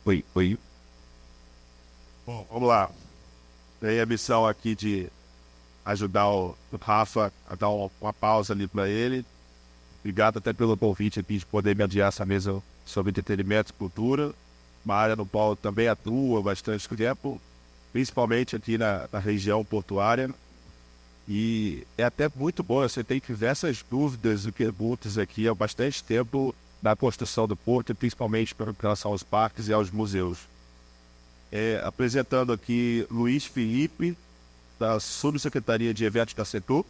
Oi. Bom, vamos lá. Tem a missão aqui de ajudar o Rafa a dar uma pausa ali para ele. Obrigado até pelo convite aqui de poder mediar essa mesa sobre entretenimento e cultura. Uma área no qual também atua bastante tempo, principalmente aqui na região portuária. E é até muito bom, você tem diversas dúvidas e perguntas aqui há bastante tempo na construção do porto, principalmente com relação aos parques e aos museus. Apresentando aqui Luiz Felipe, da Subsecretaria de Eventos da Setur,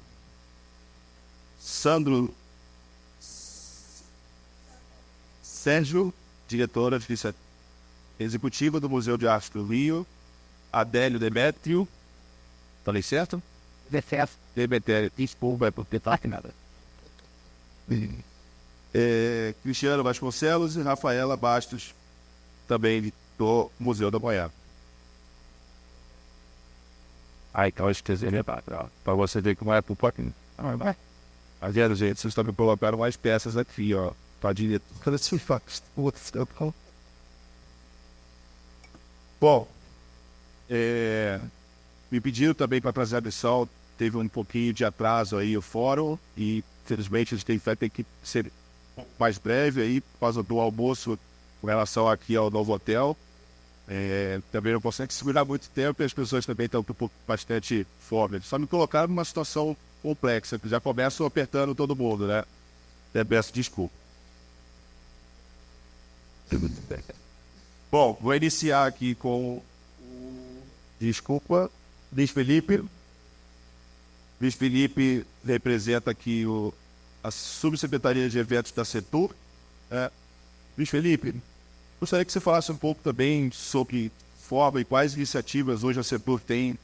Sandro Sérgio, diretora executiva do Museu de Arte do Rio, Adélio Demétrio, falei certo? Demétrio, desculpa, é porque tá nada. Cristiano Vasconcelos e Rafaela Bastos, também do Museu da Manhã. Então acho que para você ver como é pro pouquinho. Aliás, gente, vocês estão me colocando mais peças aqui, ó. Tá direto. Bom, me pediram também para trazer a missão. Teve um pouquinho de atraso aí o fórum e, infelizmente, eles tem que ser mais breve aí por causa do almoço com relação aqui ao novo hotel. Também não consegue segurar muito tempo e as pessoas também estão com bastante fome. Só me colocaram numa situação complexa, que já começam apertando todo mundo, né? Peço desculpa. Bom, vou iniciar aqui com Luiz Felipe. Luiz Felipe representa aqui a Subsecretaria de Eventos da Setur. Luiz Felipe, gostaria que você falasse um pouco também sobre forma e quais iniciativas hoje a Setur tem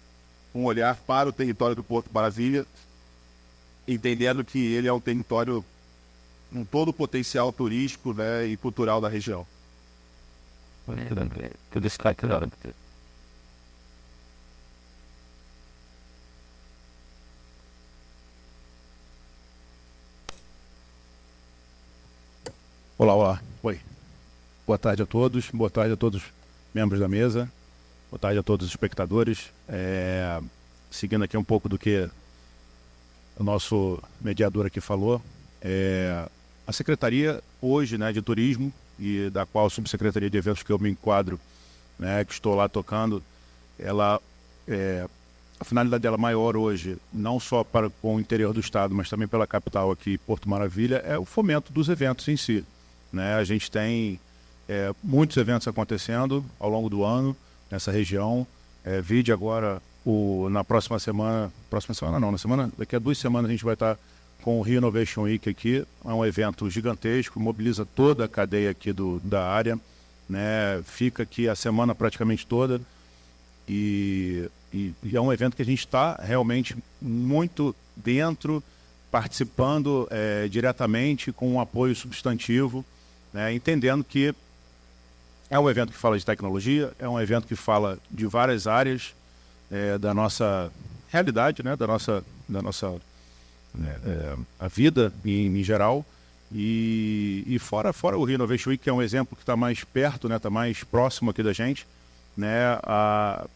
um olhar para o território do Porto Maravilha, entendendo que ele é um território com todo o potencial turístico, né, e cultural da região. Olá. Oi. Boa tarde a todos os membros da mesa, boa tarde a todos os espectadores. Seguindo aqui um pouco do que o nosso mediador aqui falou, a Secretaria hoje, né, de Turismo, e da qual a Subsecretaria de Eventos que eu me enquadro, né, que estou lá tocando, a finalidade dela maior hoje, não só com o interior do estado, mas também pela capital aqui, Porto Maravilha, é o fomento dos eventos em si, né? A gente tem muitos eventos acontecendo ao longo do ano nessa região. Vide agora na daqui a 2 semanas a gente vai estar com o Rio Innovation Week aqui. É um evento gigantesco, mobiliza toda a cadeia aqui da área, né? Fica aqui a semana praticamente toda e é um evento que a gente está realmente muito dentro, participando diretamente com um apoio substantivo, né? Entendendo que é um evento que fala de tecnologia, é um evento que fala de várias áreas da nossa realidade, né? da nossa a vida em geral, e fora o Rio Innovation Week, que é um exemplo que está mais perto, né? Está mais próximo aqui da gente, né? A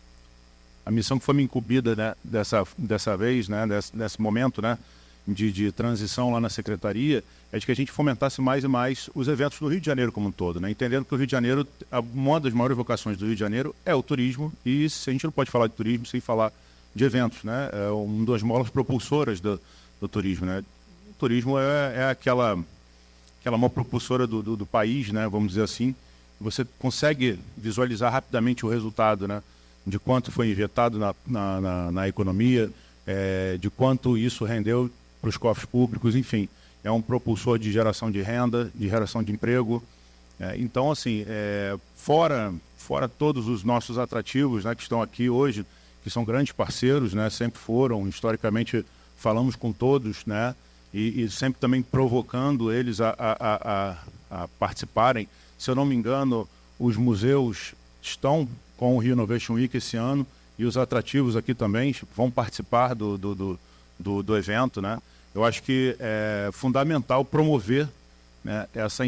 missão que foi me incumbida, né? dessa vez, né? Nesse momento, né? de transição lá na Secretaria, é de que a gente fomentasse mais e mais os eventos do Rio de Janeiro como um todo, né? Entendendo que o Rio de Janeiro, uma das maiores vocações do Rio de Janeiro é o turismo, e a gente não pode falar de turismo sem falar de eventos, né? É uma das molas propulsoras do turismo, né? O turismo é aquela mão propulsora do país, né? Vamos dizer assim. Você consegue visualizar rapidamente o resultado, né? De quanto foi injetado na economia, de quanto isso rendeu para os cofres públicos, enfim. É um propulsor de geração de renda, de geração de emprego. Então, assim, fora todos os nossos atrativos, né, que estão aqui hoje, que são grandes parceiros, né, sempre foram, historicamente, falamos com todos, né, e sempre também provocando eles a participarem. Se eu não me engano, os museus estão com o Rio Innovation Week esse ano, e os atrativos aqui também vão participar do evento, né? Eu acho que é fundamental promover né, essa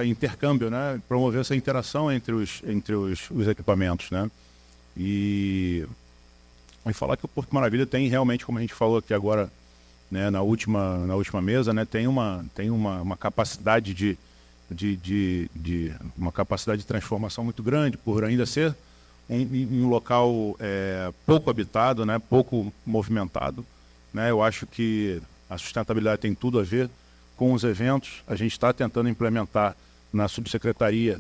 intercâmbio, né, promover essa interação entre os equipamentos, né, e falar que o Porto Maravilha tem realmente, como a gente falou aqui agora, né, na última mesa, né, tem uma capacidade uma capacidade de transformação muito grande, por ainda ser um local pouco habitado, né, pouco movimentado, né. Eu acho que a sustentabilidade tem tudo a ver com os eventos. A gente está tentando implementar na subsecretaria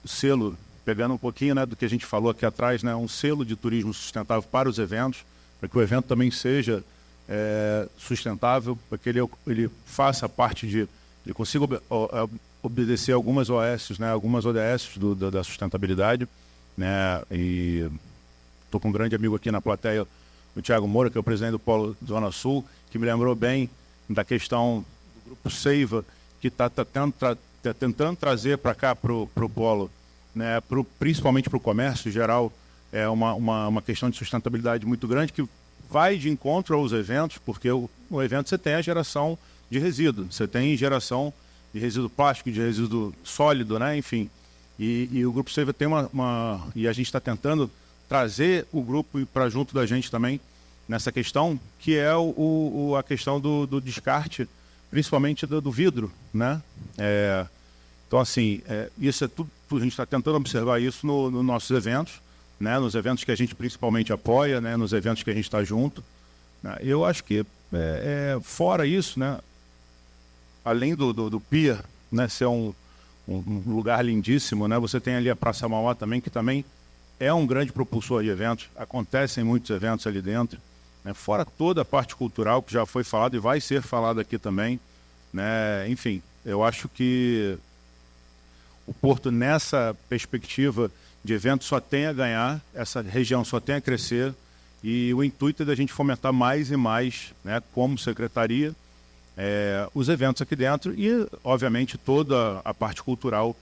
o selo, pegando um pouquinho, né, do que a gente falou aqui atrás, né, um selo de turismo sustentável para os eventos, para que o evento também seja sustentável, para que ele faça parte ele consiga obedecer algumas OS, né, algumas ODS da sustentabilidade, né, e estou com um grande amigo aqui na plateia, o Thiago Moura, que é o presidente do Polo Zona Sul, que me lembrou bem da questão do Grupo Seiva, que está tentando trazer para cá, para o Polo, né, principalmente para o comércio em geral, uma questão de sustentabilidade muito grande, que vai de encontro aos eventos, porque no evento você tem a geração de resíduo, você tem geração de resíduo plástico, de resíduo sólido, né, enfim. E o Grupo Seiva tem e a gente está tentando trazer o grupo para junto da gente também nessa questão, que é a questão do descarte, principalmente do vidro, né? Então, assim, isso é tudo, a gente está tentando observar isso nos nossos eventos, né? Nos eventos que a gente principalmente apoia, né? Nos eventos que a gente está junto, né? Eu acho que, fora isso, né? Além do Pier, né? Ser um lugar lindíssimo, né? Você tem ali a Praça Mauá também, que também é um grande propulsor de eventos, acontecem muitos eventos ali dentro, né? Fora toda a parte cultural que já foi falado e vai ser falado aqui também, né? Enfim, eu acho que o Porto, nessa perspectiva de eventos, só tem a ganhar, essa região só tem a crescer, e o intuito é da gente fomentar mais e mais, né, como secretaria, os eventos aqui dentro e, obviamente, toda a parte cultural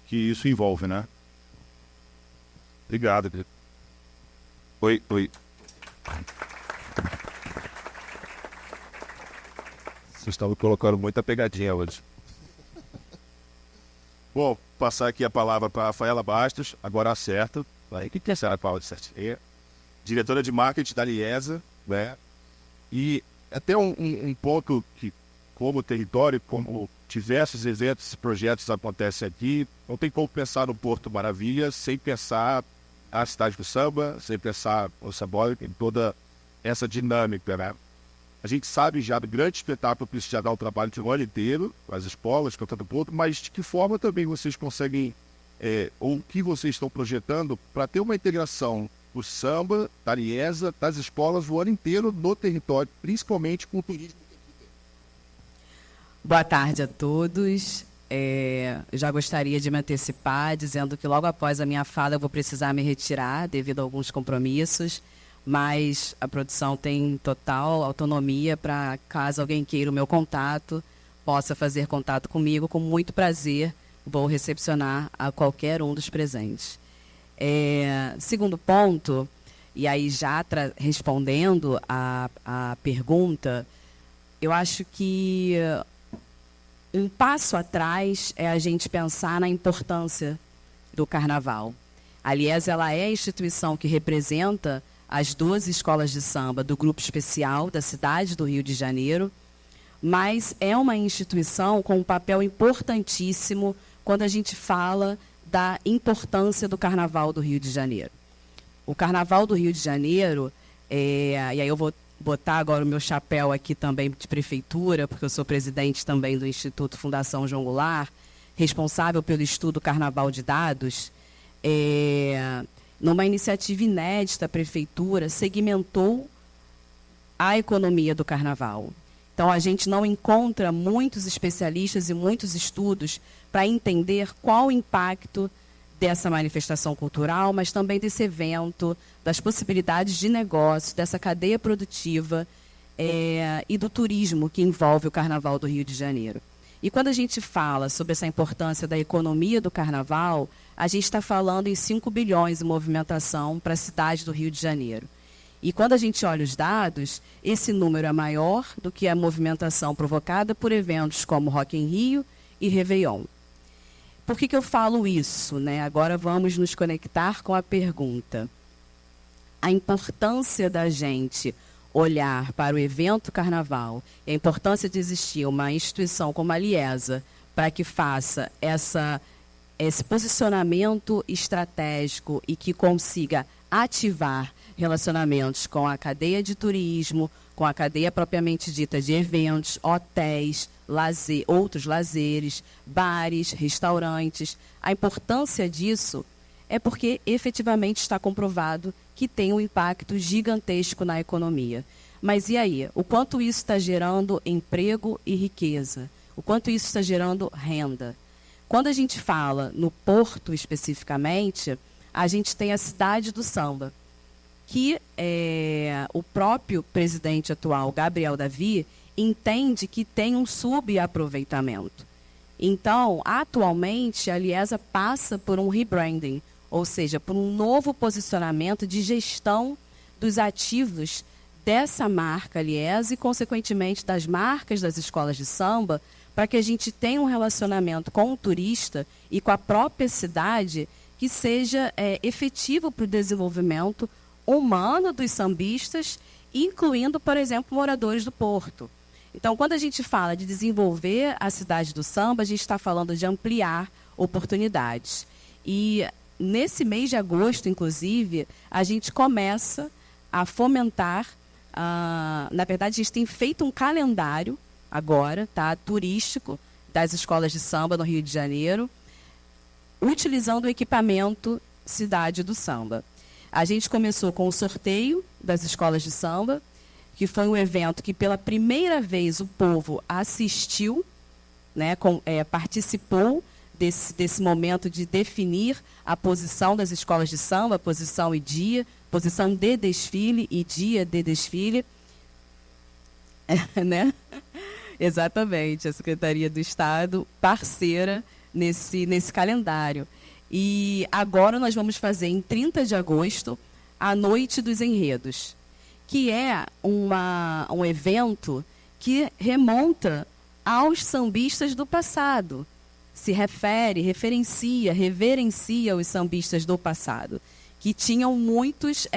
que isso envolve, né? Obrigado, Pedro. Oi. Vocês estão me colocando muita pegadinha hoje. Bom, passar aqui a palavra para a Rafaela Bastos, agora acerta. O que é essa palavra certinha? Diretora de marketing da Liesa, né? E até um ponto que, como território, como diversos eventos e projetos acontecem aqui, não tem como pensar no Porto Maravilha sem pensar a cidade do samba, sem pensar o sambólico, em toda essa dinâmica, né? A gente sabe já do grande espetáculo que isso já dá o trabalho de um ano inteiro, com as escolas, cantando ponto, mas de que forma também vocês conseguem, ou o que vocês estão projetando para ter uma integração do samba, da Liesa, das escolas o ano inteiro no território, principalmente com o turismo. Boa tarde a todos. Eu já gostaria de me antecipar, dizendo que logo após a minha fala eu vou precisar me retirar devido a alguns compromissos, mas a produção tem total autonomia para, caso alguém queira o meu contato, possa fazer contato comigo, com muito prazer vou recepcionar a qualquer um dos presentes. Segundo ponto, e aí já respondendo a pergunta, eu acho que um passo atrás é a gente pensar na importância do carnaval. Aliás, ela é a instituição que representa as 12 escolas de samba do Grupo Especial da cidade do Rio de Janeiro, mas é uma instituição com um papel importantíssimo quando a gente fala da importância do Carnaval do Rio de Janeiro. O Carnaval do Rio de Janeiro, e aí eu vou botar agora o meu chapéu aqui também de prefeitura, porque eu sou presidente também do Instituto Fundação João Goulart, responsável pelo estudo Carnaval de Dados. Numa iniciativa inédita, a prefeitura segmentou a economia do carnaval. Então, a gente não encontra muitos especialistas e muitos estudos para entender qual o impacto dessa manifestação cultural, mas também desse evento, das possibilidades de negócio, dessa cadeia produtiva e do turismo que envolve o Carnaval do Rio de Janeiro. E quando a gente fala sobre essa importância da economia do Carnaval, a gente está falando em 5 bilhões de movimentação para a cidade do Rio de Janeiro. E quando a gente olha os dados, esse número é maior do que a movimentação provocada por eventos como Rock in Rio e Réveillon. Por que eu falo isso, né? Agora vamos nos conectar com a pergunta. A importância da gente olhar para o evento carnaval, e a importância de existir uma instituição como a Liesa para que faça esse posicionamento estratégico e que consiga ativar relacionamentos com a cadeia de turismo, com a cadeia propriamente dita de eventos, hotéis, outros lazeres, bares, restaurantes. A importância disso é porque efetivamente está comprovado que tem um impacto gigantesco na economia. Mas e aí? O quanto isso está gerando emprego e riqueza? O quanto isso está gerando renda? Quando a gente fala no Porto especificamente, a gente tem a cidade do samba, que o próprio presidente atual, Gabriel Davi, entende que tem um subaproveitamento. Então, atualmente, a Liesa passa por um rebranding, ou seja, por um novo posicionamento de gestão dos ativos dessa marca Liesa e, consequentemente, das marcas das escolas de samba, para que a gente tenha um relacionamento com o turista e com a própria cidade que seja efetivo para o desenvolvimento humano dos sambistas, incluindo, por exemplo, moradores do Porto. Então, quando a gente fala de desenvolver a cidade do samba, a gente está falando de ampliar oportunidades. E nesse mês de agosto, inclusive, a gente começa a fomentar, na verdade, a gente tem feito um calendário agora, tá, turístico das escolas de samba no Rio de Janeiro, utilizando o equipamento Cidade do Samba. A gente começou com o sorteio das escolas de samba, que foi um evento que pela primeira vez o povo assistiu, né, participou desse momento de definir a posição das escolas de samba, posição e dia, posição de desfile e dia de desfile. Né? Exatamente, a Secretaria do Estado parceira nesse calendário. E agora nós vamos fazer, em 30 de agosto, a Noite dos Enredos, que é um evento que remonta aos sambistas do passado. Se referencia, reverencia os sambistas do passado, que tinham muitos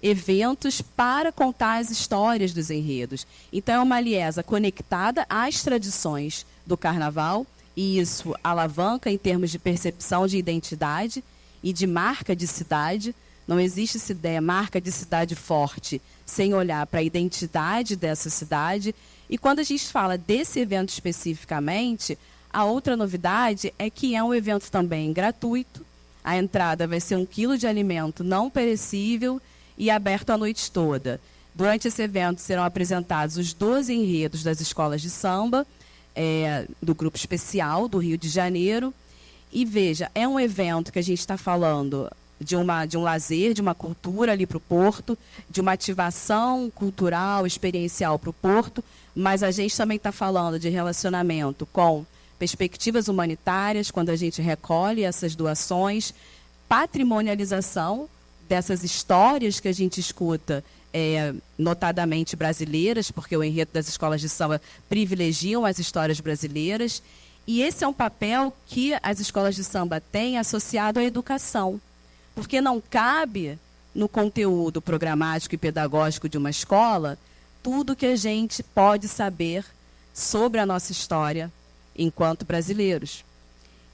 eventos para contar as histórias dos enredos. Então, é uma Liesa conectada às tradições do carnaval, e isso alavanca em termos de percepção de identidade e de marca de cidade. Não existe essa ideia, marca de cidade forte, sem olhar para a identidade dessa cidade. E quando a gente fala desse evento especificamente, a outra novidade é que é um evento também gratuito. A entrada vai ser 1 quilo de alimento não perecível e aberto a noite toda. Durante esse evento serão apresentados os 12 enredos das escolas de samba, do Grupo Especial do Rio de Janeiro. E veja, é um evento que a gente está falando de um lazer, de uma cultura ali para o Porto, de uma ativação cultural, experiencial para o Porto, mas a gente também está falando de relacionamento com perspectivas humanitárias, quando a gente recolhe essas doações, patrimonialização dessas histórias que a gente escuta, notadamente brasileiras, porque o enredo das escolas de samba privilegiam as histórias brasileiras, e esse é um papel que as escolas de samba têm associado à educação, porque não cabe no conteúdo programático e pedagógico de uma escola tudo que a gente pode saber sobre a nossa história enquanto brasileiros.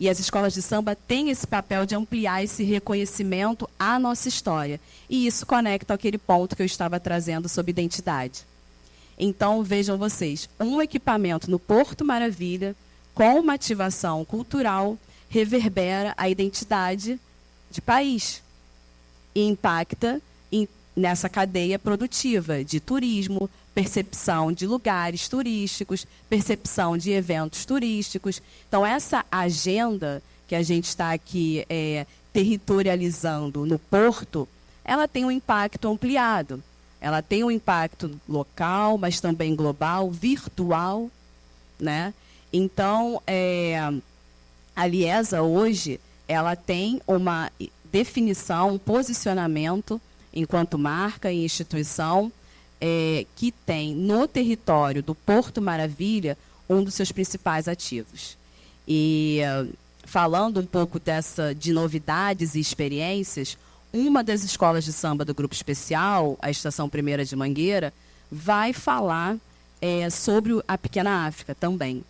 E as escolas de samba têm esse papel de ampliar esse reconhecimento à nossa história. E isso conecta aquele ponto que eu estava trazendo sobre identidade. Então, vejam vocês, um equipamento no Porto Maravilha, com uma ativação cultural, reverbera a identidade de país e impacta nessa cadeia produtiva de turismo, percepção de lugares turísticos, percepção de eventos turísticos. Então, essa agenda que a gente está aqui territorializando no Porto, ela tem um impacto ampliado. Ela tem um impacto local, mas também global, virtual, né? Então, a Liesa hoje, ela tem uma definição, um posicionamento enquanto marca e instituição, que tem no território do Porto Maravilha um dos seus principais ativos. E falando um pouco de novidades e experiências, uma das escolas de samba do Grupo Especial, a Estação Primeira de Mangueira, vai falar sobre a Pequena África também.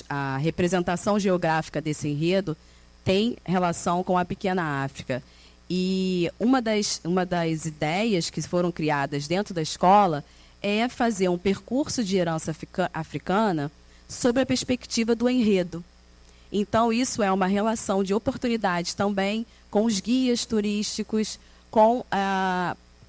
A representação geográfica desse enredo tem relação com a Pequena África. E uma das ideias que foram criadas dentro da escola é fazer um percurso de herança africana sob a perspectiva do enredo. Então, isso é uma relação de oportunidade também com os guias turísticos, com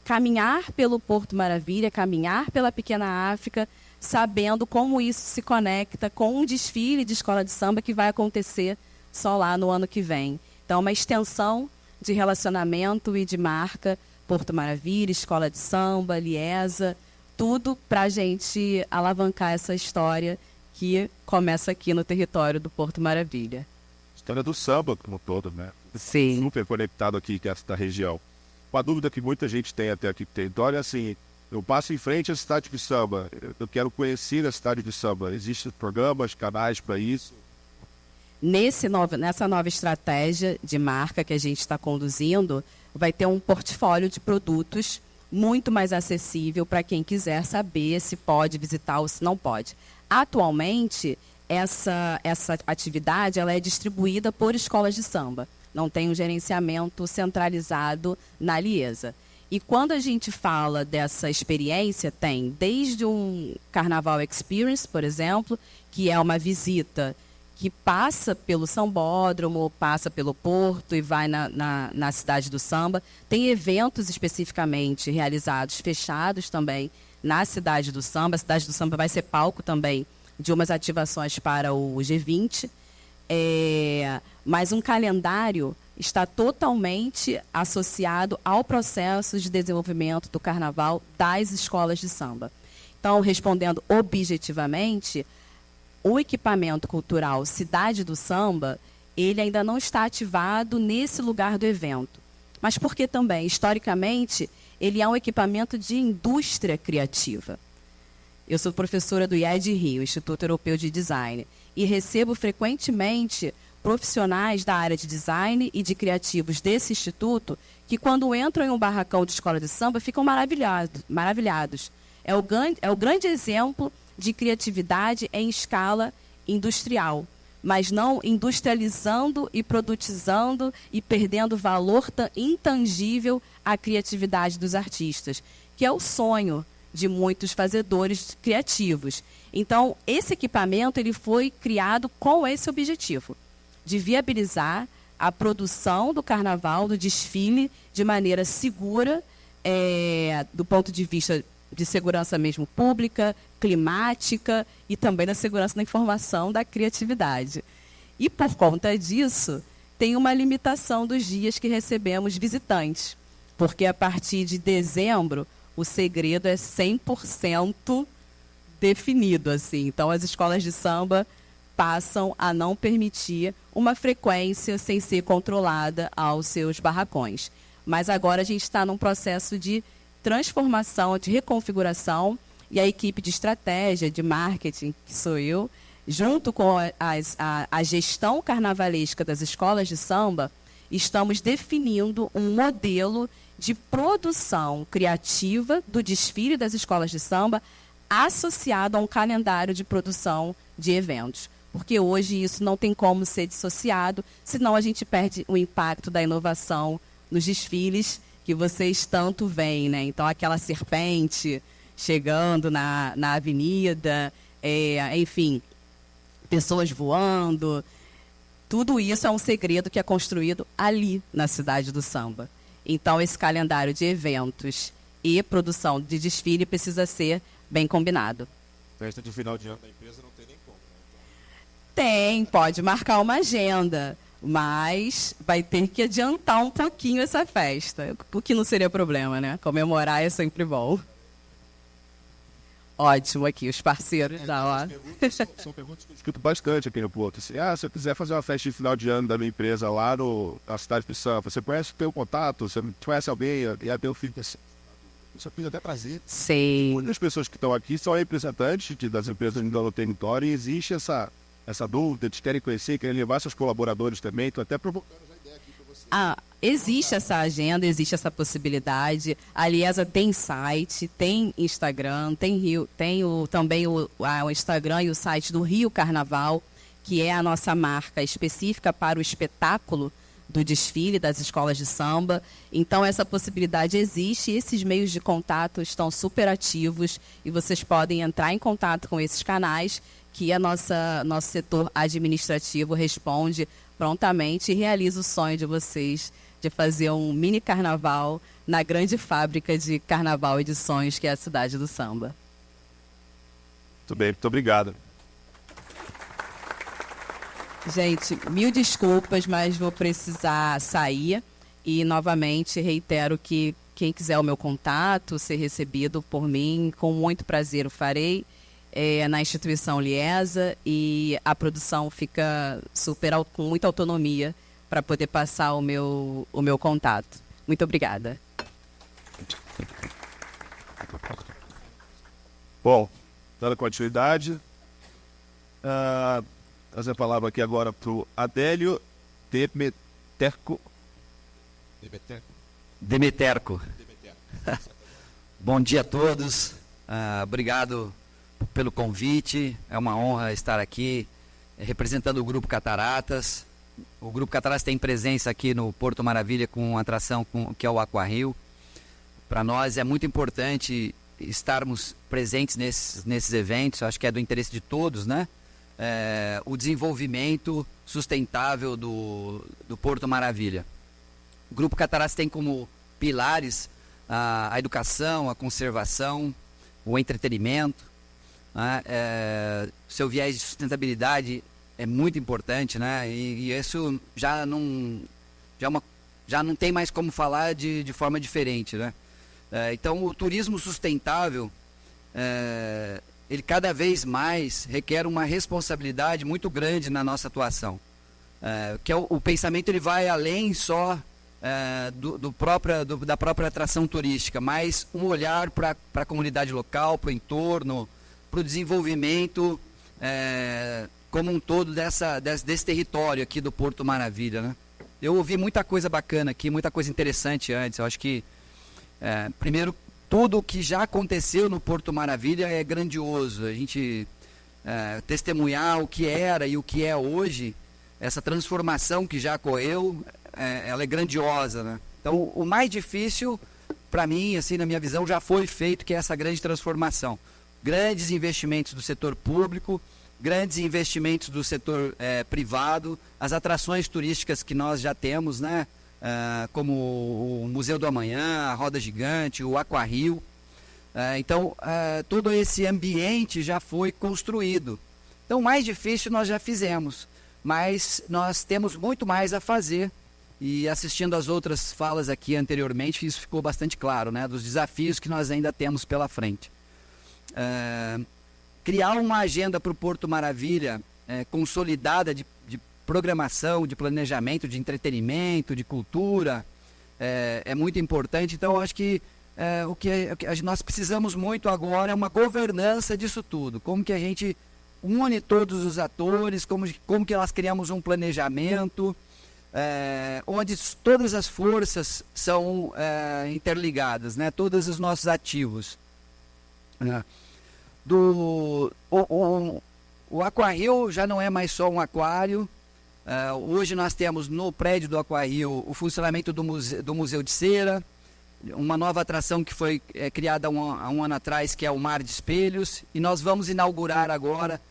caminhar pelo Porto Maravilha, caminhar pela Pequena África, sabendo como isso se conecta com um desfile de escola de samba que vai acontecer só lá no ano que vem. Então, uma extensão de relacionamento e de marca, Porto Maravilha, escola de samba, Liesa, tudo para a gente alavancar essa história que começa aqui no território do Porto Maravilha. História do samba como um todo, né? Sim. Super conectado aqui com essa região. Uma dúvida que muita gente tem até aqui no território é assim, eu passo em frente à cidade de samba, eu quero conhecer a cidade de samba. Existem programas, canais para isso? Nessa nova estratégia de marca que a gente está conduzindo, vai ter um portfólio de produtos muito mais acessível para quem quiser saber se pode visitar ou se não pode. Atualmente, essa atividade ela é distribuída por escolas de samba. Não tem um gerenciamento centralizado na Liesa. E quando a gente fala dessa experiência, tem desde um Carnaval Experience, por exemplo, que é uma visita que passa pelo Sambódromo, passa pelo Porto e vai na cidade do samba. Tem eventos especificamente realizados, fechados também, na cidade do samba. A cidade do samba vai ser palco também de umas ativações para o G20. Mas um calendário está totalmente associado ao processo de desenvolvimento do carnaval das escolas de samba. Então, respondendo objetivamente, o equipamento cultural Cidade do Samba, ele ainda não está ativado nesse lugar do evento. Mas porque também, historicamente, ele é um equipamento de indústria criativa. Eu sou professora do IED Rio, Instituto Europeu de Design, e recebo frequentemente profissionais da área de design e de criativos desse instituto que, quando entram em um barracão de escola de samba, ficam maravilhados. É o grande exemplo de criatividade em escala industrial, mas não industrializando e produtizando e perdendo valor intangível à criatividade dos artistas, que é o sonho de muitos fazedores criativos. Então, esse equipamento ele foi criado com esse objetivo, de viabilizar a produção do carnaval, do desfile, de maneira segura, do ponto de vista de segurança mesmo pública, climática e também da segurança da informação, da criatividade. E, por conta disso, tem uma limitação dos dias que recebemos visitantes, porque a partir de dezembro o segredo é 100% definido, assim. Então, as escolas de samba passam a não permitir uma frequência sem ser controlada aos seus barracões. Mas agora a gente está num processo de transformação, de reconfiguração, e a equipe de estratégia, de marketing, que sou eu, junto com a gestão carnavalesca das escolas de samba, estamos definindo um modelo de produção criativa do desfile das escolas de samba associado a um calendário de produção de eventos. Porque hoje isso não tem como ser dissociado, senão a gente perde o impacto da inovação nos desfiles que vocês tanto veem, né? Então, aquela serpente chegando na avenida, enfim, pessoas voando. Tudo isso é um segredo que é construído ali na cidade do samba. Então, esse calendário de eventos e produção de desfile precisa ser bem combinado. Festa de final de ano da empresa não tem nem como, né? Tem, pode marcar uma agenda, mas vai ter que adiantar um pouquinho essa festa, o que não seria problema, né? Comemorar é sempre bom. ótimo aqui, os parceiros da hora. São perguntas que eu escuto bastante aqui no Porto. Assim, se eu quiser fazer uma festa de final de ano da minha empresa lá na cidade de Sampa, você conhece o teu contato? Você conhece alguém? E aí eu fico assim, isso eu até prazer. Sim. Muitas pessoas que estão aqui são representantes das empresas no território e existe essa dúvida, eles querem conhecer, querem levar seus colaboradores também, estou até provocando essa ideia aqui para você. Existe essa agenda, existe essa possibilidade. A Liesa tem site, tem Instagram, também o Instagram e o site do Rio Carnaval, que é a nossa marca específica para o espetáculo do desfile das escolas de samba. Então, essa possibilidade existe, esses meios de contato estão super ativos e vocês podem entrar em contato com esses canais que nosso setor administrativo responde prontamente e realiza o sonho de vocês de fazer um mini carnaval na grande fábrica de carnaval e de sonhos que é a cidade do samba. Muito bem, muito obrigado. Gente, mil desculpas, mas vou precisar sair e novamente reitero que quem quiser o meu contato, ser recebido por mim, com muito prazer o farei. Na instituição Liesa e a produção fica com muita autonomia para poder passar o meu contato. Muito obrigada. Bom, dando continuidade, trazer a palavra aqui agora para o Adélio Demeterco. Demeterco. Bom dia a todos. Obrigado pelo convite. É uma honra estar aqui representando o Grupo Cataratas. O Grupo Cataratas tem presença aqui no Porto Maravilha com uma atração que é o Aquarrio. Para nós é muito importante estarmos presentes nesses eventos. Acho que é do interesse de todos, né? O desenvolvimento sustentável do Porto Maravilha. O Grupo Cataratas tem como pilares a educação, a conservação, o entretenimento. Seu viés de sustentabilidade é muito importante, né? E isso já não tem mais como falar de forma diferente, né? Então, o turismo sustentável, ele cada vez mais requer uma responsabilidade muito grande na nossa atuação. Que o pensamento ele vai além só da própria atração turística, mas um olhar para a comunidade local, para o entorno, para o desenvolvimento como um todo desse território aqui do Porto Maravilha, né? Eu ouvi muita coisa bacana aqui, muita coisa interessante antes. Eu acho que, primeiro, tudo o que já aconteceu no Porto Maravilha é grandioso. A gente testemunhar o que era e o que é hoje, essa transformação que já ocorreu, ela é grandiosa, né? Então, o mais difícil, para mim, assim, na minha visão, já foi feito, que é essa grande transformação. Grandes investimentos do setor público, grandes investimentos do setor privado, as atrações turísticas que nós já temos, né? Como o Museu do Amanhã, a Roda Gigante, o Aquarrio. Então, todo esse ambiente já foi construído. Então, o mais difícil nós já fizemos, mas nós temos muito mais a fazer. E assistindo às outras falas aqui anteriormente, isso ficou bastante claro, né? Dos desafios que nós ainda temos pela frente. Criar uma agenda para o Porto Maravilha consolidada de programação, de planejamento, de entretenimento, de cultura, é muito importante. Então, eu acho que o que nós precisamos muito agora é uma governança disso tudo. Como que a gente une todos os atores, como que nós criamos um planejamento, onde todas as forças são interligadas, né? Todos os nossos ativos. O Aquarrio já não é mais só um aquário. Hoje nós temos no prédio do Aquarrio o funcionamento do Museu de Cera, uma nova atração que foi criada há um ano atrás, que é o Mar de Espelhos, e nós vamos inaugurar agora,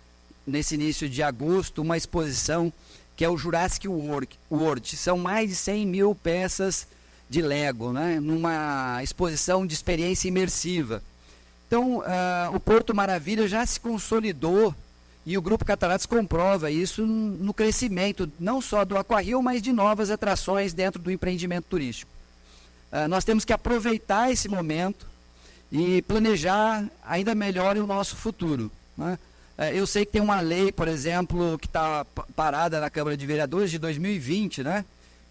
nesse início de agosto, uma exposição que é o Jurassic World. São mais de 100 mil peças de Lego, né? Numa exposição de experiência imersiva. Então, o Porto Maravilha já se consolidou e o Grupo Cataratas comprova isso no crescimento, não só do Aquarrio, mas de novas atrações dentro do empreendimento turístico. Nós temos que aproveitar esse momento e planejar ainda melhor o nosso futuro, né? Eu sei que tem uma lei, por exemplo, que está parada na Câmara de Vereadores de 2020, né?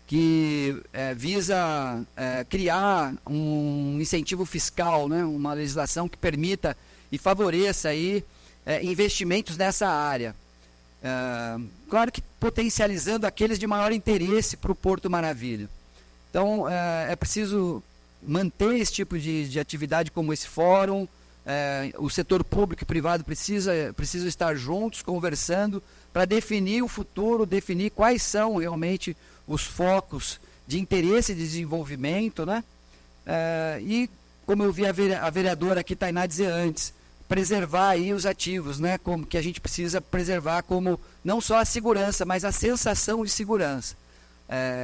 Que visa criar um incentivo fiscal, né? Uma legislação que permita e favoreça aí, investimentos nessa área. Claro que potencializando aqueles de maior interesse para o Porto Maravilha. Então, é preciso manter esse tipo de atividade como esse fórum. O setor público e privado precisam estar juntos, conversando, para definir o futuro, definir quais são realmente os focos de interesse e desenvolvimento, né? E, como eu vi a vereadora aqui, Tainá, dizer antes, preservar aí os ativos, né? Como que a gente precisa preservar como não só a segurança, mas a sensação de segurança.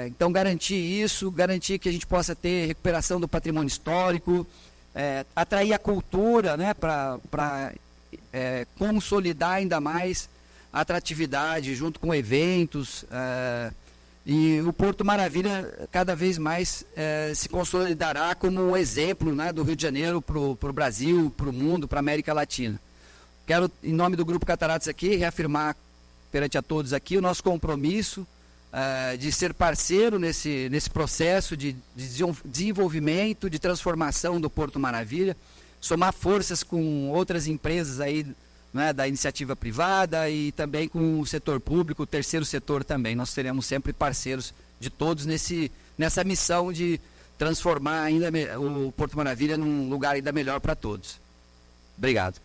Então, garantir isso, garantir que a gente possa ter recuperação do patrimônio histórico, atrair a cultura, né? Para consolidar ainda mais a atratividade junto com eventos, e o Porto Maravilha cada vez mais se consolidará como um exemplo, né, do Rio de Janeiro para o Brasil, para o mundo, para a América Latina. Quero, em nome do Grupo Cataratas aqui, reafirmar perante a todos aqui o nosso compromisso de ser parceiro nesse processo de desenvolvimento, de transformação do Porto Maravilha, somar forças com outras empresas aí, né, da iniciativa privada e também com o setor público, o terceiro setor também. Nós seremos sempre parceiros de todos nessa missão de transformar ainda o Porto Maravilha num lugar ainda melhor para todos. Obrigado.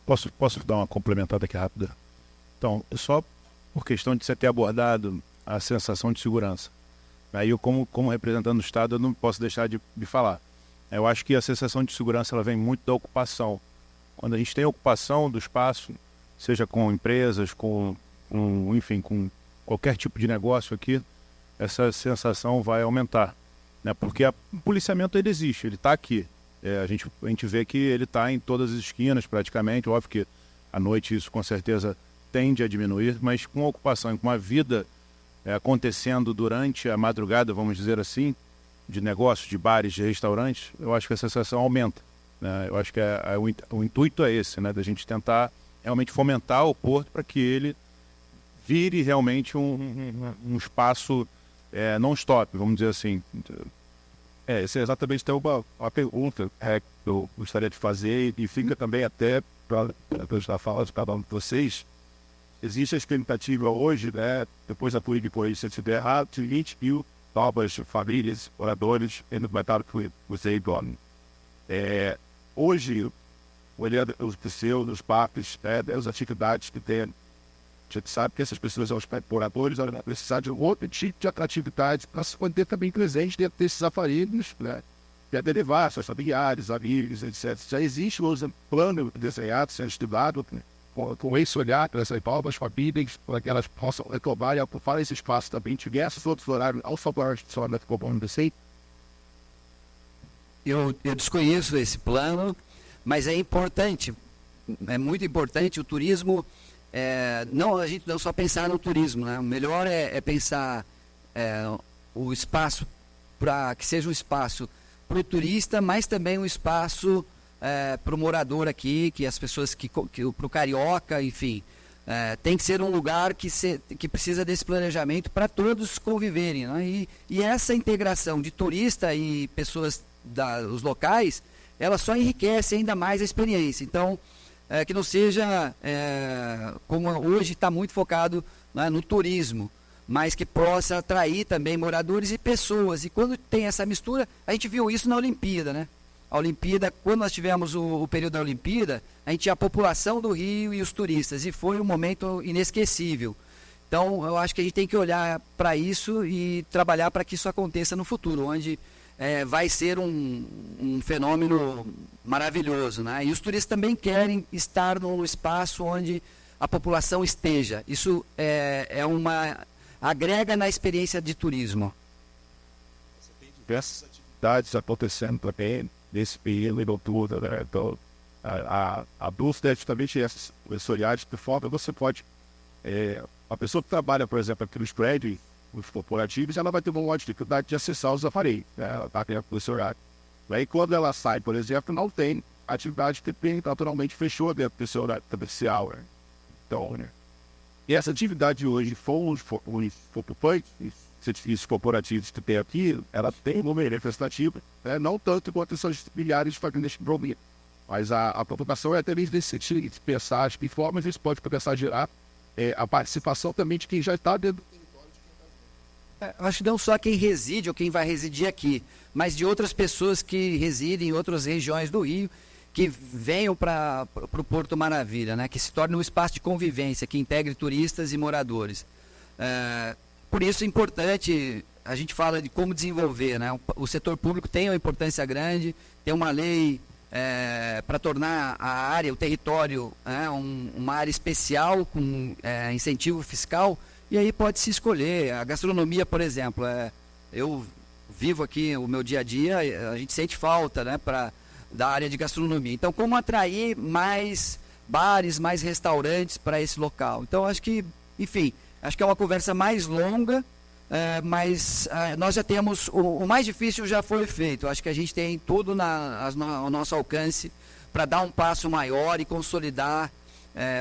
Posso dar uma complementada aqui rápida? Então, só por questão de você ter abordado a sensação de segurança. Aí eu, como representante do Estado, eu não posso deixar de falar. Eu acho que a sensação de segurança ela vem muito da ocupação. Quando a gente tem ocupação do espaço, seja com empresas, enfim, com qualquer tipo de negócio aqui, essa sensação vai aumentar, né? Porque o policiamento ele existe, ele está aqui. A gente vê que ele está em todas as esquinas praticamente. Óbvio que à noite isso com certeza tende a diminuir, mas com a ocupação e com a vida acontecendo durante a madrugada, vamos dizer assim, de negócios, de bares, de restaurantes, eu acho que a sensação aumenta, né? Eu acho que o intuito é esse, né? Da gente tentar realmente fomentar o Porto para que ele vire realmente um espaço non-stop, vamos dizer assim. Esse é exatamente uma pergunta que eu gostaria de fazer e fica também até para estar falando de cada um de vocês. Existe a expectativa hoje, né, depois da polícia se estiver errado, de 20 mil novas famílias, moradores, no mercado que você dorme. Hoje, olhando os museus, os parques, as atividades que tem, a gente sabe que essas pessoas são os moradores, vão precisar de um outro tipo de atratividade para se manter também presente dentro desses aparelhos, né? Para levar seus familiares, amigos, etc. Já existe um plano desenhado, sendo estudado, né? Com esse olhar para essas novas famílias, para que elas possam retomar e ocupar esse espaço também, diversos outros horários ao favor de só como assim. Eu desconheço esse plano, mas é importante, é muito importante o turismo. A gente não só pensar no turismo, né? O melhor é pensar o espaço para que seja um espaço para o turista, mas também um espaço para o morador aqui, que as pessoas para o carioca, enfim, tem que ser um lugar que precisa desse planejamento para todos conviverem, né? E essa integração de turista e pessoas dos locais, ela só enriquece ainda mais a experiência. Então, que não seja como hoje está muito focado, né, no turismo, mas que possa atrair também moradores e pessoas. E quando tem essa mistura, a gente viu isso na Olimpíada, né? A Olimpíada, quando nós tivemos o período da Olimpíada, a gente tinha a população do Rio e os turistas, e foi um momento inesquecível. Então, eu acho que a gente tem que olhar para isso e trabalhar para que isso aconteça no futuro, onde vai ser um fenômeno maravilhoso, né? E os turistas também querem estar no espaço onde a população esteja. Isso agrega na experiência de turismo. Você tem diversas atividades acontecendo também nesse período em outubro, né? Então, a dúvida é justamente esses olhares de forma você pode... a pessoa que trabalha, por exemplo, aqui nos prédios, os corporativos, ela vai ter uma maior dificuldade de acessar os aparelhos, né? Ela está dentro desse horário. Aí quando ela sai, por exemplo, não tem atividade que naturalmente fechou dentro desse horário comercial, né? Então, né? E essa atividade hoje, os ocupantes, serviços corporativos que tem aqui, ela tem uma manifestativa, né? Não tanto quanto essas milhares de famílias que problema. Mas a preocupação é até mesmo nesse sentido, de pensar de que formas isso pode começar a gerar a participação também de quem já está dentro do território. Eu acho que não só quem reside ou quem vai residir aqui, mas de outras pessoas que residem em outras regiões do Rio, que venham para o Porto Maravilha, né? Que se torne um espaço de convivência, que integre turistas e moradores. Por isso é importante, a gente fala de como desenvolver, né? O setor público tem uma importância grande, tem uma lei para tornar a área, o território, uma área especial com incentivo fiscal, e aí pode-se escolher. A gastronomia, por exemplo, eu vivo aqui o meu dia a dia, a gente sente falta, né, da área de gastronomia. Então, como atrair mais bares, mais restaurantes para esse local? Então, acho que, enfim, acho que é uma conversa mais longa, mas nós já temos, o mais difícil já foi feito. Acho que a gente tem tudo ao nosso alcance para dar um passo maior e consolidar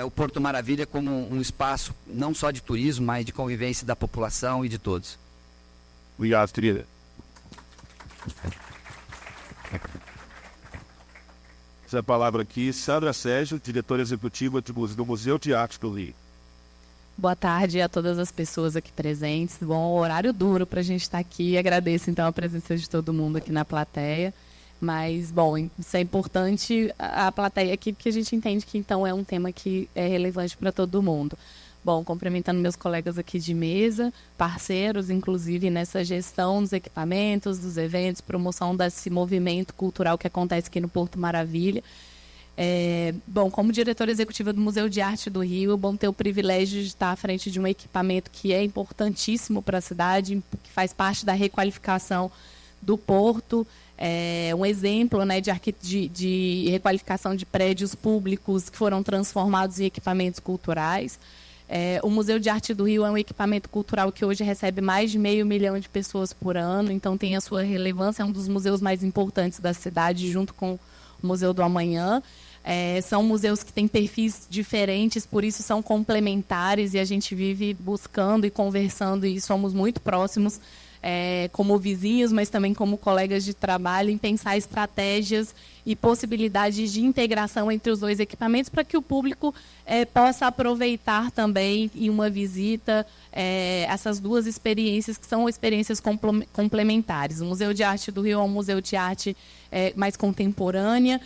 o Porto Maravilha como um espaço não só de turismo, mas de convivência da população e de todos. Obrigado, querida. Essa palavra aqui, Sandra Sérgio, diretora executiva do Museu de Arte do Rio. Boa tarde a todas as pessoas aqui presentes. Bom, horário duro para a gente estar aqui. Agradeço, então, a presença de todo mundo aqui na plateia. Mas, bom, isso é importante a plateia aqui, porque a gente entende que, então, é um tema que é relevante para todo mundo. Bom, cumprimentando meus colegas aqui de mesa, parceiros, inclusive, nessa gestão dos equipamentos, dos eventos, promoção desse movimento cultural que acontece aqui no Porto Maravilha. Bom, como diretora executiva do Museu de Arte do Rio, é bom ter o privilégio de estar à frente de um equipamento que é importantíssimo para a cidade, que faz parte da requalificação do Porto, um exemplo, né, de requalificação de prédios públicos que foram transformados em equipamentos culturais. O Museu de Arte do Rio é um equipamento cultural que hoje recebe mais de 500 mil de pessoas por ano, então tem a sua relevância, é um dos museus mais importantes da cidade, junto com o Museu do Amanhã. São museus que têm perfis diferentes, por isso são complementares, e a gente vive buscando e conversando, e somos muito próximos, como vizinhos, mas também como colegas de trabalho, em pensar estratégias e possibilidades de integração entre os dois equipamentos para que o público possa aproveitar também em uma visita essas duas experiências, que são experiências complementares. O Museu de Arte do Rio é um museu de arte mais contemporânea,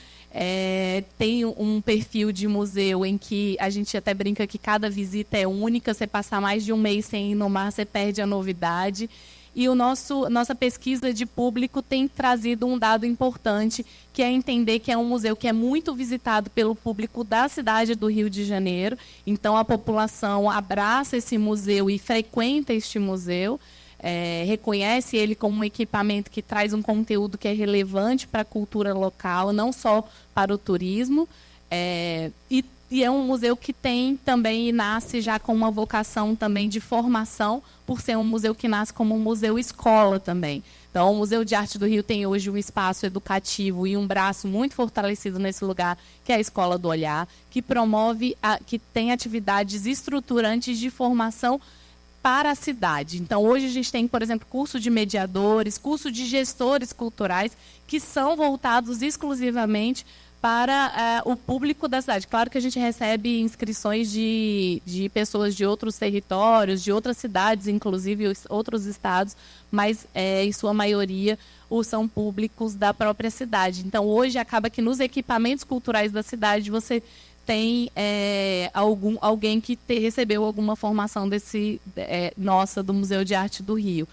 tem um perfil de museu em que a gente até brinca que cada visita é única, você passar mais de um mês sem ir no mar, você perde a novidade. E nossa pesquisa de público tem trazido um dado importante, que é entender que é um museu que é muito visitado pelo público da cidade do Rio de Janeiro. Então, a população abraça esse museu e frequenta este museu, reconhece ele como um equipamento que traz um conteúdo que é relevante para a cultura local, não só para o turismo. E é um museu que tem também e nasce já com uma vocação também de formação, por ser um museu que nasce como um museu escola também. Então, o Museu de Arte do Rio tem hoje um espaço educativo e um braço muito fortalecido nesse lugar, que é a Escola do Olhar, que promove, que tem atividades estruturantes de formação para a cidade. Então, hoje a gente tem, por exemplo, curso de mediadores, curso de gestores culturais, que são voltados exclusivamente para o público da cidade. Claro que a gente recebe inscrições de pessoas de outros territórios, de outras cidades, inclusive outros estados, mas em sua maioria são públicos da própria cidade. Então, hoje acaba que nos equipamentos culturais da cidade você tem alguém que recebeu alguma formação nossa do Museu de Arte do Rio.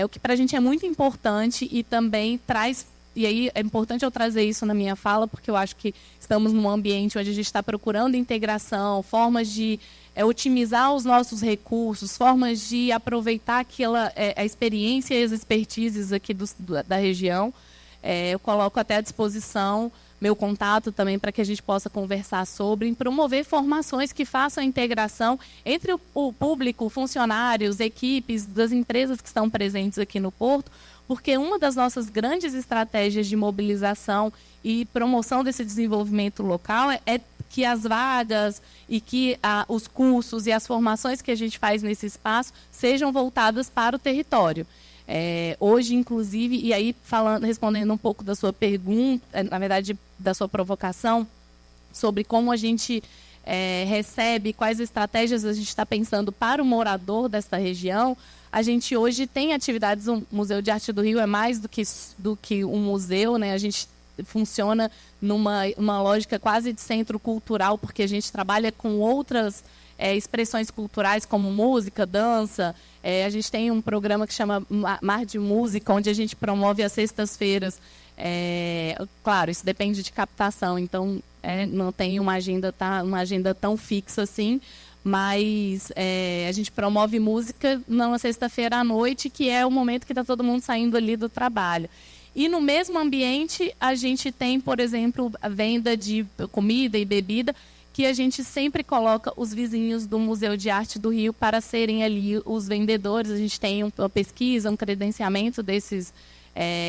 O que para a gente é muito importante e também traz. E aí é importante eu trazer isso na minha fala, porque eu acho que estamos num ambiente onde a gente está procurando integração, formas de otimizar os nossos recursos, formas de aproveitar a experiência e as expertises aqui da região. Eu coloco até à disposição meu contato também para que a gente possa conversar sobre, em promover formações que façam a integração entre o público, funcionários, equipes das empresas que estão presentes aqui no Porto, porque uma das nossas grandes estratégias de mobilização e promoção desse desenvolvimento local é que as vagas e que os cursos e as formações que a gente faz nesse espaço sejam voltadas para o território. Hoje, inclusive, e aí respondendo um pouco da sua pergunta, na verdade, da sua provocação, sobre como a gente recebe, quais estratégias a gente está pensando para o morador desta região, a gente hoje tem atividades, o Museu de Arte do Rio é mais do que um museu, né? A gente funciona numa lógica quase de centro cultural, porque a gente trabalha com outras expressões culturais, como música, dança. A gente tem um programa que chama Mar de Música, onde a gente promove às sextas-feiras. Claro, isso depende de captação, então não tem uma agenda tão fixa assim, mas a gente promove música numa sexta-feira à noite, que é o momento que está todo mundo saindo ali do trabalho. E no mesmo ambiente, a gente tem, por exemplo, a venda de comida e bebida, que a gente sempre coloca os vizinhos do Museu de Arte do Rio para serem ali os vendedores. A gente tem uma pesquisa, um credenciamento desses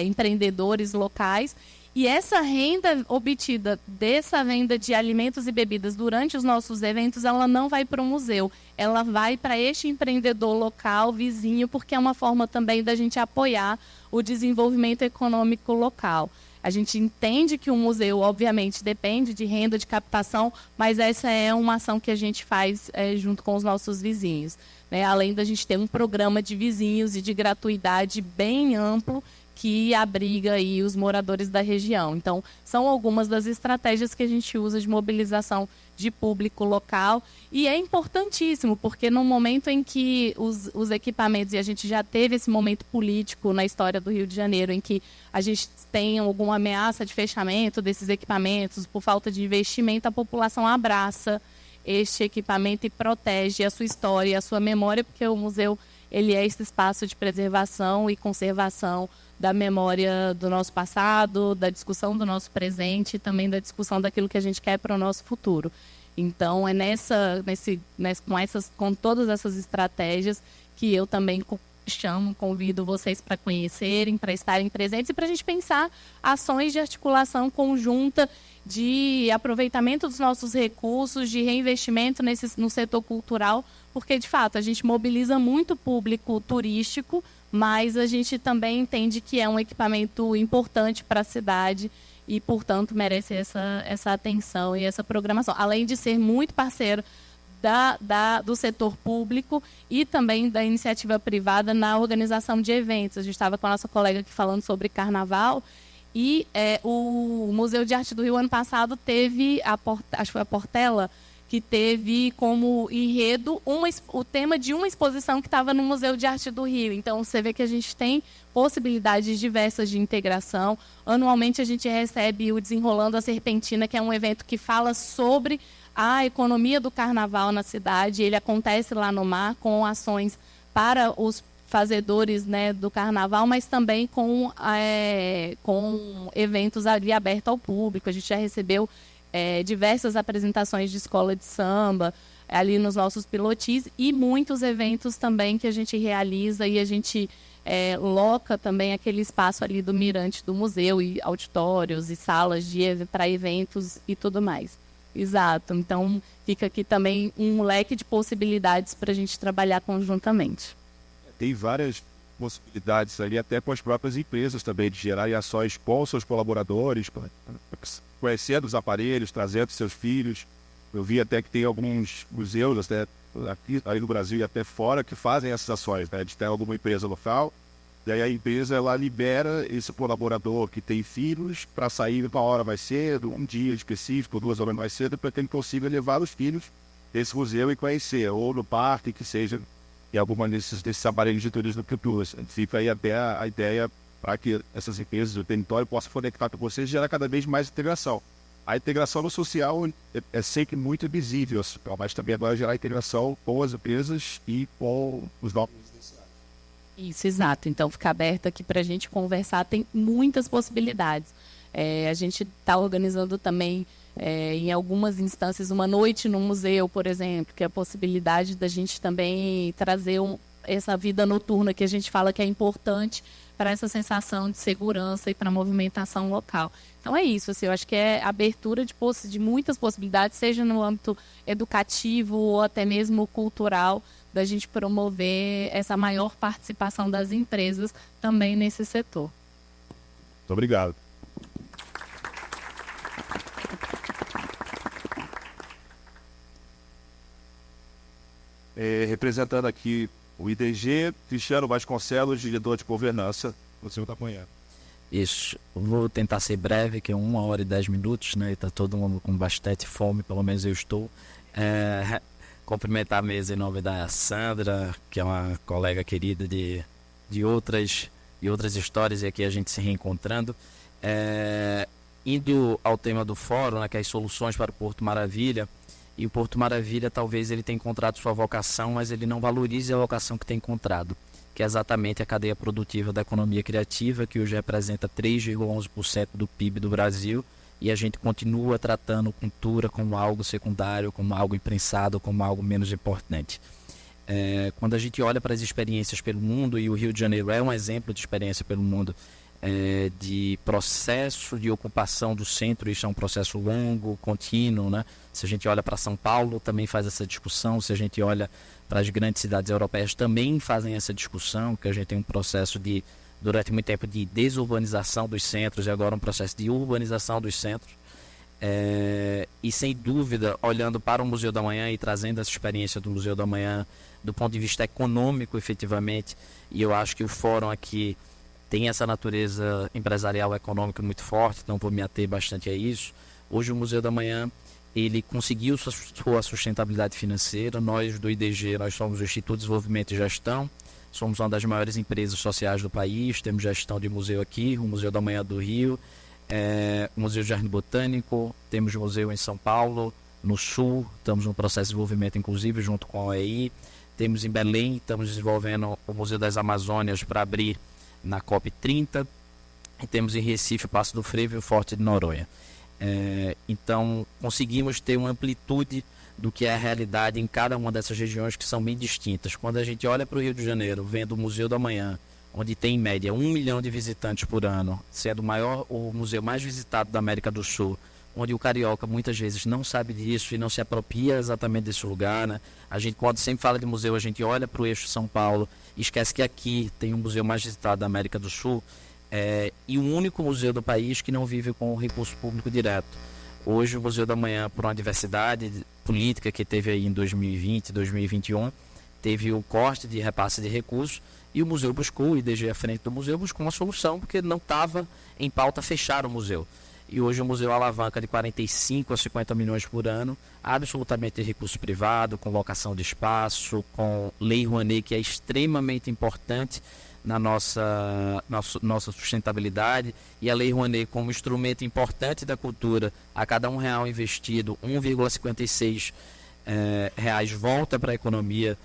empreendedores locais. E essa renda obtida dessa venda de alimentos e bebidas durante os nossos eventos, ela não vai para o museu, ela vai para este empreendedor local, vizinho, porque é uma forma também da gente apoiar o desenvolvimento econômico local. A gente entende que o museu, obviamente, depende de renda de captação, mas essa é uma ação que a gente faz junto com os nossos vizinhos, né? Além da gente ter um programa de vizinhos e de gratuidade bem amplo, que abriga aí os moradores da região. Então, são algumas das estratégias que a gente usa de mobilização de público local. E é importantíssimo, porque no momento em que os equipamentos, e a gente já teve esse momento político na história do Rio de Janeiro, em que a gente tem alguma ameaça de fechamento desses equipamentos por falta de investimento, a população abraça este equipamento e protege a sua história, a sua memória, porque o museu ele é esse espaço de preservação e conservação da memória do nosso passado, da discussão do nosso presente e também da discussão daquilo que a gente quer para o nosso futuro. Então, é com todas essas estratégias que eu também convido vocês para conhecerem, para estarem presentes e para a gente pensar ações de articulação conjunta de aproveitamento dos nossos recursos, de reinvestimento no setor cultural, porque, de fato, a gente mobiliza muito público turístico, mas a gente também entende que é um equipamento importante para a cidade e, portanto, merece essa atenção e essa programação. Além de ser muito parceiro do setor público e também da iniciativa privada na organização de eventos. A gente estava com a nossa colega aqui falando sobre carnaval e o Museu de Arte do Rio, ano passado, teve, acho que foi a Portela, que teve como enredo o tema de uma exposição que estava no Museu de Arte do Rio. Então, você vê que a gente tem possibilidades diversas de integração. Anualmente, a gente recebe o Desenrolando a Serpentina, que é um evento que fala sobre a economia do carnaval na cidade. Ele acontece lá no mar, com ações para os fazedores, né, do carnaval, mas também com eventos ali abertos ao público. A gente já recebeu diversas apresentações de escola de samba ali nos nossos pilotis e muitos eventos também que a gente realiza e a gente loca também aquele espaço ali do mirante do museu e auditórios e salas para eventos e tudo mais. Exato. Então, fica aqui também um leque de possibilidades para a gente trabalhar conjuntamente. Tem várias possibilidades ali, até com as próprias empresas também, de gerar ações com seus colaboradores, conhecendo os aparelhos, trazendo seus filhos. Eu vi até que tem alguns museus, até aqui no Brasil e até fora, que fazem essas ações, né? De ter alguma empresa local, e aí a empresa ela libera esse colaborador que tem filhos para sair uma hora mais cedo, um dia específico, 2 horas mais cedo, para que ele consiga levar os filhos desse museu e conhecer, ou no parque, que seja em alguma desses aparelhos de turismo que tu usa. Fica aí até a ideia para que essas empresas do território possam conectar com vocês e gerar cada vez mais integração. A integração no social é sempre muito visível, mas também agora gerar integração com as empresas e com os novos residenciais. Isso, exato. Então, fica aberto aqui para a gente conversar. Tem muitas possibilidades. A gente está organizando também, em algumas instâncias, uma noite no museu, por exemplo, que é a possibilidade da gente também trazer essa vida noturna que a gente fala que é importante para essa sensação de segurança e para a movimentação local. Então é isso, assim, eu acho que é abertura de muitas possibilidades, seja no âmbito educativo ou até mesmo cultural, da gente promover essa maior participação das empresas também nesse setor. Muito obrigado. Representando aqui o IDG, Cristiano Vasconcelos, diretor de governança do Senhor da Manhã. Isso, vou tentar ser breve, que é 1 hora e 10 minutos, né? E tá todo mundo com bastante fome, pelo menos eu estou. Cumprimentar a mesa em nome da Sandra, que é uma colega querida de outras histórias, e aqui a gente se reencontrando. Indo ao tema do fórum, né, que é as soluções para o Porto Maravilha, e o Porto Maravilha talvez ele tenha encontrado sua vocação, mas ele não valorize a vocação que tem encontrado, que é exatamente a cadeia produtiva da economia criativa, que hoje representa 3,11% do PIB do Brasil, e a gente continua tratando cultura como algo secundário, como algo imprensado, como algo menos importante. Quando a gente olha para as experiências pelo mundo, e o Rio de Janeiro é um exemplo de experiência pelo mundo, de processo de ocupação do centro, isso é um processo longo, contínuo, né? Se a gente olha para São Paulo, também faz essa discussão. Se a gente olha para as grandes cidades europeias, também fazem essa discussão, que a gente tem um processo durante muito tempo, de desurbanização dos centros, e agora um processo de urbanização dos centros. E sem dúvida, olhando para o Museu da Manhã e trazendo essa experiência do Museu da Manhã do ponto de vista econômico, efetivamente, e eu acho que o fórum aqui tem essa natureza empresarial econômica muito forte, então vou me ater bastante a isso. Hoje o Museu da Manhã, ele conseguiu sua sustentabilidade financeira. Nós do IDG, nós somos o Instituto de Desenvolvimento e Gestão, somos uma das maiores empresas sociais do país, temos gestão de museu aqui, o Museu da Manhã do Rio, o Museu de Jardim Botânico, temos museu em São Paulo, no Sul, estamos no processo de desenvolvimento inclusive junto com a OEI, temos em Belém, estamos desenvolvendo o Museu das Amazônias para abrir na COP30, e temos em Recife o Passo do Frevo e o Forte de Noronha. Então conseguimos ter uma amplitude do que é a realidade em cada uma dessas regiões, que são bem distintas. Quando a gente olha para o Rio de Janeiro, vendo o Museu da Manhã, onde tem em média 1 milhão de visitantes por ano, sendo o museu mais visitado da América do Sul, onde o carioca muitas vezes não sabe disso e não se apropria exatamente desse lugar, né? A gente, quando sempre fala de museu, a gente olha para o eixo São Paulo e esquece que aqui tem o museu mais visitado da América do Sul, e o único museu do país que não vive com o recurso público direto. Hoje o Museu da Manhã, por uma diversidade política que teve aí em 2020, 2021, teve o corte de repasse de recursos, e o museu buscou, o IDG à frente do museu, buscou uma solução, porque não estava em pauta fechar o museu. E hoje o museu alavanca de 45 a 50 milhões por ano, absolutamente de recurso privado, com locação de espaço, com Lei Rouanet, que é extremamente importante na nossa sustentabilidade, e a Lei Rouanet como instrumento importante da cultura. A cada R$1 investido, 1,56 reais volta para a economia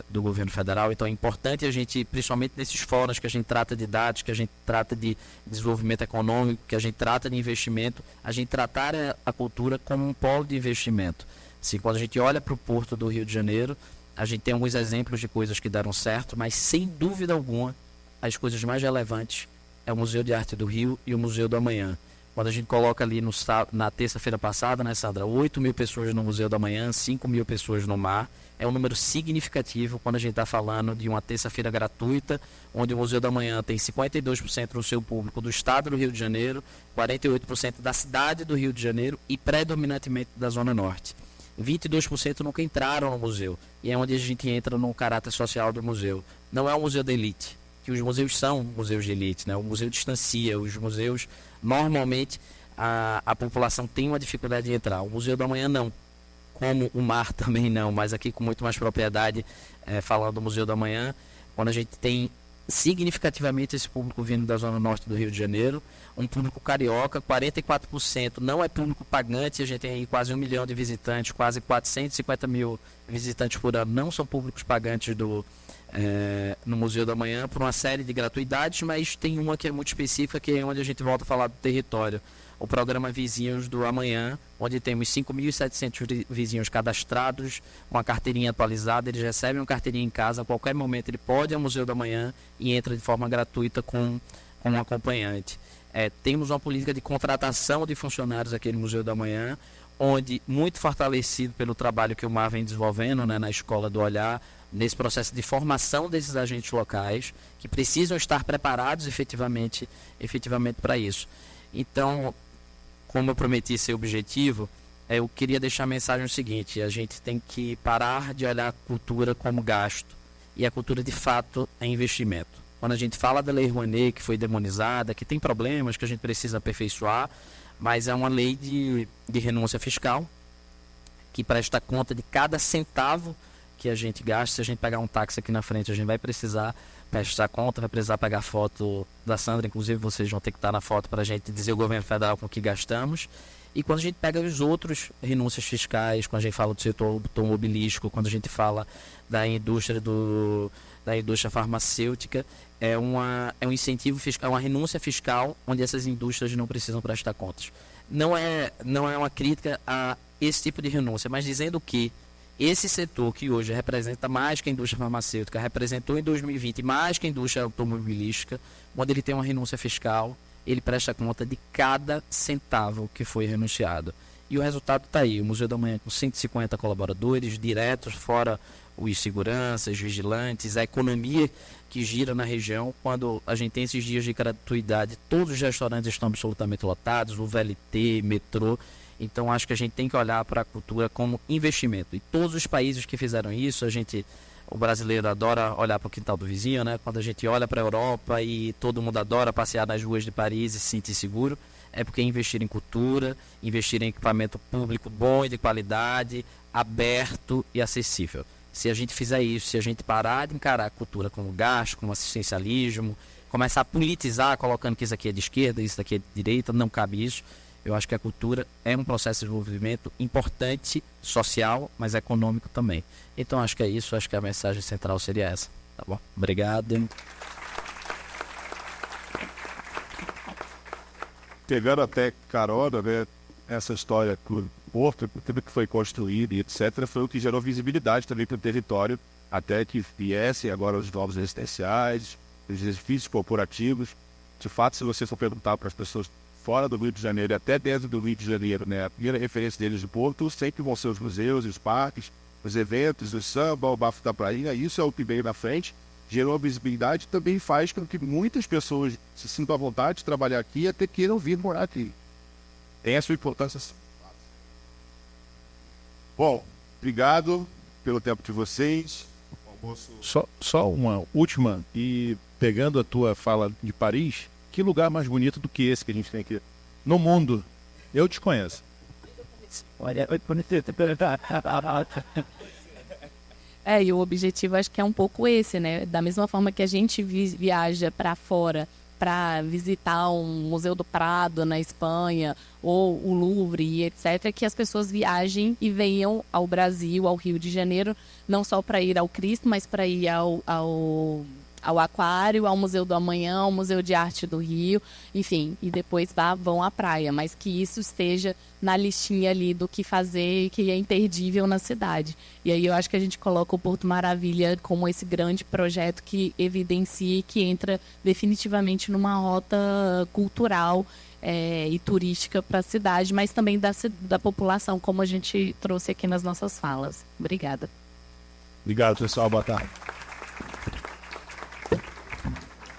do governo federal. Então é importante a gente, principalmente nesses fóruns que a gente trata de dados, que a gente trata de desenvolvimento econômico, que a gente trata de investimento, a gente tratar a cultura como um polo de investimento. Assim, quando a gente olha para o Porto do Rio de Janeiro, a gente tem alguns exemplos de coisas que deram certo, mas sem dúvida alguma as coisas mais relevantes é o Museu de Arte do Rio e o Museu da Manhã. Quando a gente coloca ali na terça-feira passada, né, Sandra, 8 mil pessoas no Museu da Manhã, 5 mil pessoas no mar, é um número significativo quando a gente está falando de uma terça-feira gratuita, onde o Museu da Manhã tem 52% do seu público do estado do Rio de Janeiro, 48% da cidade do Rio de Janeiro e predominantemente da Zona Norte. 22% nunca entraram no museu, e é onde a gente entra no caráter social do museu. Não é um museu de elite, que os museus são museus de elite, né? O museu distancia, os museus, normalmente, a população tem uma dificuldade de entrar. O Museu da Manhã não, como o mar também não, mas aqui com muito mais propriedade, falando do Museu da Manhã, quando a gente tem significativamente esse público vindo da Zona Norte do Rio de Janeiro, um público carioca, 44% não é público pagante, a gente tem aí quase 1 milhão de visitantes, quase 450 mil visitantes por ano, não são públicos pagantes do no Museu da Manhã por uma série de gratuidades, mas tem uma que é muito específica, que é onde a gente volta a falar do território. O programa Vizinhos do Amanhã, onde temos 5.700 vizinhos cadastrados, com a carteirinha atualizada. Eles recebem uma carteirinha em casa, a qualquer momento ele pode ir ao Museu da Manhã e entra de forma gratuita com um acompanhante. Temos uma política de contratação de funcionários aqui no Museu da Manhã, onde, muito fortalecido pelo trabalho que o Mar vem desenvolvendo, né, na Escola do Olhar, nesse processo de formação desses agentes locais, que precisam estar preparados efetivamente para isso. Então, como eu prometi ser objetivo, eu queria deixar a mensagem seguinte: a gente tem que parar de olhar a cultura como gasto, e a cultura de fato é investimento. Quando a gente fala da Lei Rouanet, que foi demonizada, que tem problemas que a gente precisa aperfeiçoar, mas é uma lei de renúncia fiscal, que presta conta de cada centavo que a gente gasta. Se a gente pegar um táxi aqui na frente, a gente vai precisar prestar conta, vai precisar pegar foto da Sandra, inclusive vocês vão ter que estar na foto para a gente dizer ao governo federal com o que gastamos. E quando a gente pega os outros renúncias fiscais, quando a gente fala do setor automobilístico, quando a gente fala da indústria farmacêutica, é um incentivo fiscal, é uma renúncia fiscal onde essas indústrias não precisam prestar contas. Não é uma crítica a esse tipo de renúncia, mas dizendo que esse setor que hoje representa mais que a indústria farmacêutica, representou em 2020 mais que a indústria automobilística, onde ele tem uma renúncia fiscal, ele presta conta de cada centavo que foi renunciado. E o resultado está aí: o Museu da Manhã com 150 colaboradores diretos, fora os seguranças, vigilantes, a economia que gira na região. Quando a gente tem esses dias de gratuidade, todos os restaurantes estão absolutamente lotados, o VLT, metrô. Então acho que a gente tem que olhar para a cultura como investimento. E todos os países que fizeram isso, o brasileiro adora olhar para o quintal do vizinho, né? Quando a gente olha para a Europa e todo mundo adora passear nas ruas de Paris e se sentir seguro, é porque investir em cultura, investir em equipamento público bom e de qualidade, aberto e acessível. Se a gente fizer isso, se a gente parar de encarar a cultura como gasto, como assistencialismo, começar a politizar, colocando que isso aqui é de esquerda, isso daqui é de direita, não cabe isso. Eu acho que a cultura é um processo de desenvolvimento importante, social, mas econômico também. Então acho que é isso, acho que a mensagem central seria essa. Tá bom? Obrigado. Pegando até carona, né, essa história do porto, tudo que foi construído e etc., foi o que gerou visibilidade também para o território, até que viessem agora os novos residenciais, os edifícios corporativos. De fato, se você for perguntar para as pessoas fora do Rio de Janeiro e até dentro do Rio de Janeiro, né, a primeira referência deles de Porto sempre vão ser os museus, os parques, os eventos, o samba, o bafo da praia. Isso é o que veio na frente, gerou visibilidade e também faz com que muitas pessoas se sintam à vontade de trabalhar aqui e até queiram vir morar aqui. Tem a sua importância. Bom, obrigado pelo tempo de vocês. Só uma última, e pegando a tua fala de Paris, que lugar mais bonito do que esse que a gente tem aqui no mundo? Eu te conheço. E o objetivo acho que é um pouco esse, né? Da mesma forma que a gente viaja para fora para visitar um Museu do Prado na Espanha ou o Louvre e etc., que as pessoas viajem e venham ao Brasil, ao Rio de Janeiro, não só para ir ao Cristo, mas para ir ao Aquário, ao Museu do Amanhã, ao Museu de Arte do Rio, enfim, e depois vão à praia, mas que isso esteja na listinha ali do que fazer, que é imperdível na cidade. E aí eu acho que a gente coloca o Porto Maravilha como esse grande projeto que evidencia e que entra definitivamente numa rota cultural e turística para a cidade, mas também da população, como a gente trouxe aqui nas nossas falas. Obrigada. Obrigado, pessoal. Boa tarde.